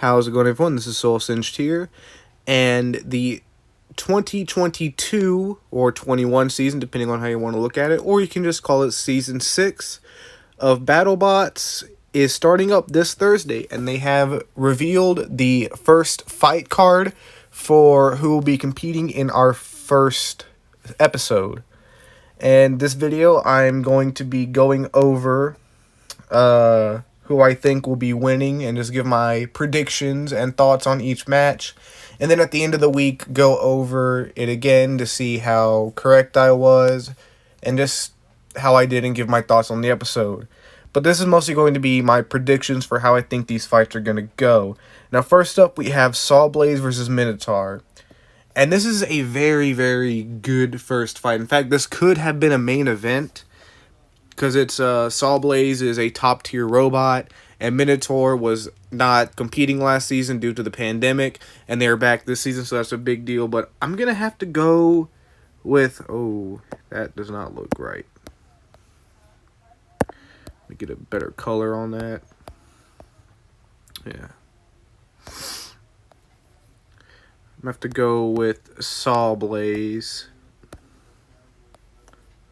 How's it going, everyone? This is Soul Singed here, and the 2022 or 21 season, depending on how you want to look at it, or you can just call it Season 6 of Battlebots, is starting up this Thursday, and they have revealed the first fight card for who will be competing in our first episode. And this video, I'm going to be going over who I think will be winning and just give my predictions and thoughts on each match. And then at the end of the week, go over it again to see how correct I was and just how I did and give my thoughts on the episode. But this is mostly going to be my predictions for how I think these fights are going to go. Now, first up, we have Sawblaze versus Minotaur. And this is a very, very good first fight. In fact, this could have been a main event, because it's Sawblaze is a top-tier robot, and Minotaur was not competing last season due to the pandemic, and they're back this season, so that's a big deal. But I'm going to have to go with... Oh, that does not look right. Let me get a better color on that. Yeah. I'm going to have to go with Sawblaze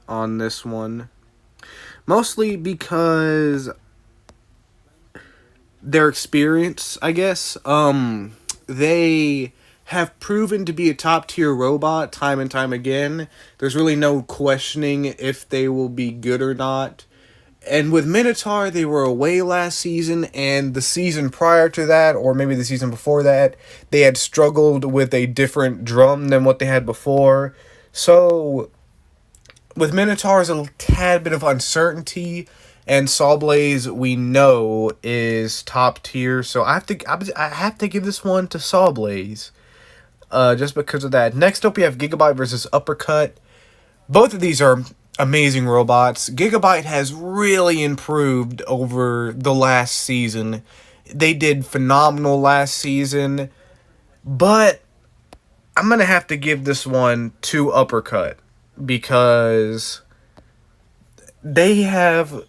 on this one. Mostly because their experience, I guess. They have proven to be a top-tier robot time and time again. There's really no questioning if they will be good or not. And with Minotaur, they were away last season, and the season prior to that, or maybe the season before that, they had struggled with a different drum than what they had before. So with Minotaur, there's a tad bit of uncertainty, and Sawblaze we know is top tier, so I have to give this one to Sawblaze, just because of that. Next up, we have Gigabyte versus Uppercut. Both of these are amazing robots. Gigabyte has really improved over the last season. They did phenomenal last season, but I'm gonna have to give this one to Uppercut, because they have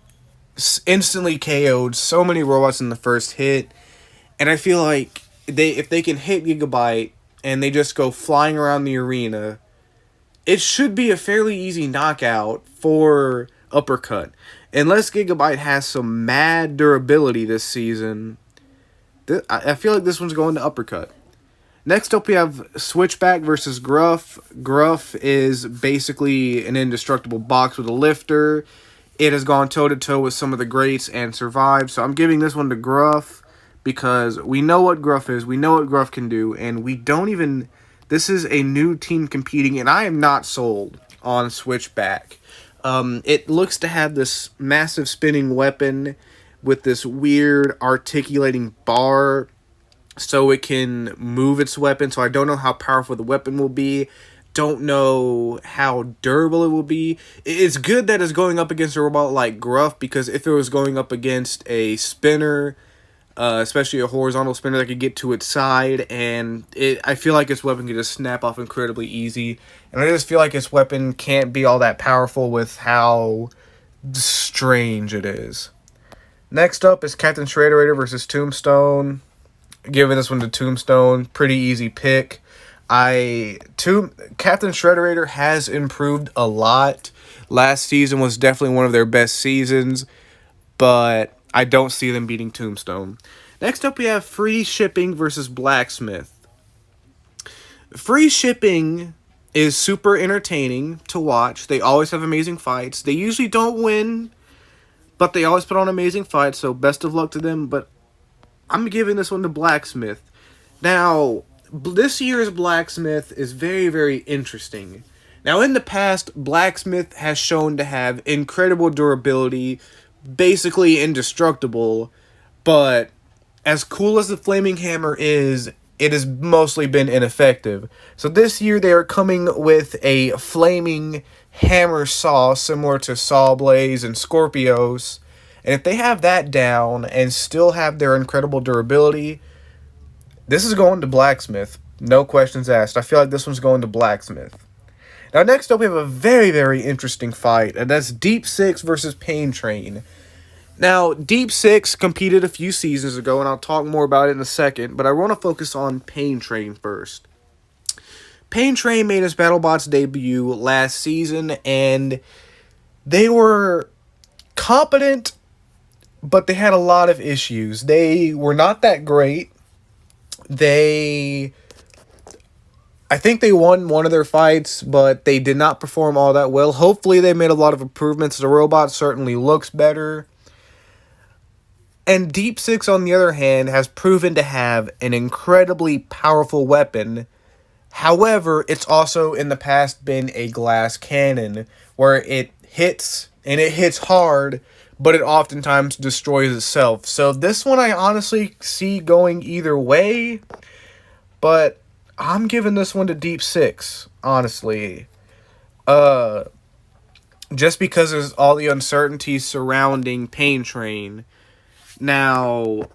instantly KO'd so many robots in the first hit, and I feel like if they can hit Gigabyte and they just go flying around the arena, it should be a fairly easy knockout for Uppercut. Unless Gigabyte has some mad durability this season, I feel like this one's going to Uppercut. Next up, we have Switchback versus Gruff. Gruff is basically an indestructible box with a lifter. It has gone toe-to-toe with some of the greats and survived. So I'm giving this one to Gruff, because we know what Gruff is. We know what Gruff can do. And we don't even... This is a new team competing, and I am not sold on Switchback. It looks to have this massive spinning weapon with this weird articulating bar, so it can move its weapon. So I don't know how powerful the weapon will be. Don't know how durable it will be. It's good that it's going up against a robot like Gruff, because if it was going up against a spinner, especially a horizontal spinner that could get to its side, and I feel like its weapon can just snap off incredibly easy. And I just feel like its weapon can't be all that powerful with how strange it is. Next up is Captain Shredderator versus Tombstone. Giving this one to Tombstone. Pretty easy pick. Captain Shredderator has improved a lot. Last season was definitely one of their best seasons, but I don't see them beating Tombstone. Next up, we have Free Shipping versus Blacksmith. Free Shipping is super entertaining to watch. They always have amazing fights. They usually don't win, but they always put on amazing fights, so best of luck to them. But I'm giving this one to Blacksmith. Now, this year's Blacksmith is very, very interesting. Now, in the past, Blacksmith has shown to have incredible durability, basically indestructible, but as cool as the Flaming Hammer is, it has mostly been ineffective. So this year, they are coming with a Flaming Hammer Saw, similar to Sawblaze and Scorpios. And if they have that down and still have their incredible durability, this is going to Blacksmith. No questions asked. I feel like this one's going to Blacksmith. Now, next up, we have a very, very interesting fight, and that's Deep Six versus Pain Train. Now, Deep Six competed a few seasons ago, and I'll talk more about it in a second, but I want to focus on Pain Train first. Pain Train made his BattleBots debut last season, and they were competent, but they had a lot of issues. They were not that great. I think they won one of their fights, but they did not perform all that well. Hopefully they made a lot of improvements. The robot certainly looks better. And Deep Six, on the other hand, has proven to have an incredibly powerful weapon. However, it's also in the past been a glass cannon, where it hits, and it hits hard, but it oftentimes destroys itself. So this one I honestly see going either way, but I'm giving this one to Deep Six, honestly. Just because there's all the uncertainties surrounding Pain Train. Now,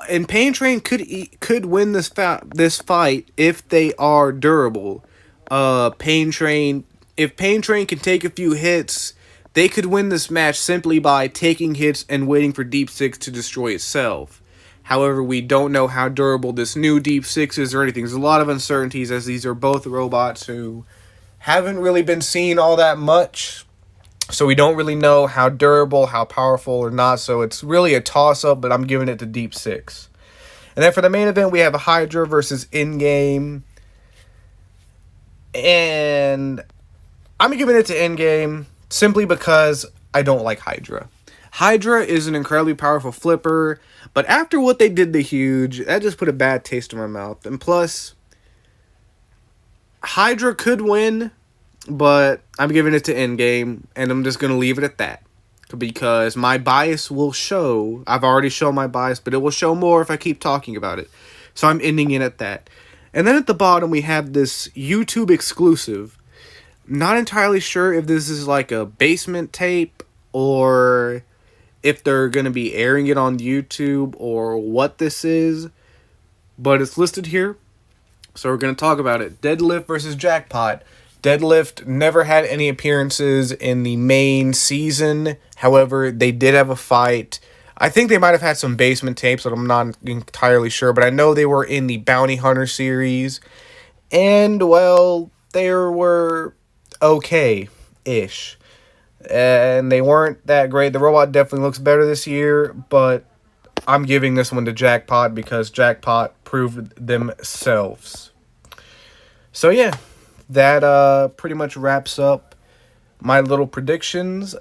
and Pain Train could win this fight if they are durable. If Pain Train can take a few hits, they could win this match simply by taking hits and waiting for Deep Six to destroy itself. However, we don't know how durable this new Deep Six is or anything. There's a lot of uncertainties, as these are both robots who haven't really been seen all that much. So we don't really know how durable, how powerful or not. So it's really a toss-up, but I'm giving it to Deep Six. And then for the main event, we have a Hydra versus Endgame. And I'm giving it to Endgame simply because I don't like Hydra. Hydra is an incredibly powerful flipper, but after what they did to Huge, that just put a bad taste in my mouth. And plus, Hydra could win, but I'm giving it to Endgame, and I'm just going to leave it at that. Because my bias will show. I've already shown my bias, but it will show more if I keep talking about it. So I'm ending it at that. And then at the bottom, we have this YouTube exclusive. Not entirely sure if this is like a basement tape, or if they're going to be airing it on YouTube, or what this is. But it's listed here, so we're going to talk about it. Deadlift versus Jackpot. Deadlift never had any appearances in the main season. However, they did have a fight. I think they might have had some basement tapes, but I'm not entirely sure. But I know they were in the Bounty Hunter series. And, well, they were okay-ish. And they weren't that great. The robot definitely looks better this year, but I'm giving this one to Jackpot because Jackpot proved themselves. So, yeah. That pretty much wraps up my little predictions,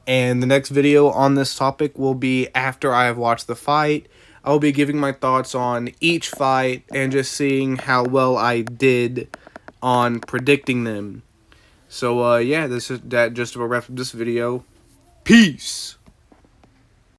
and the next video on this topic will be after I have watched the fight. I will be giving my thoughts on each fight and just seeing how well I did on predicting them. So yeah, that just about wraps up this video. Peace!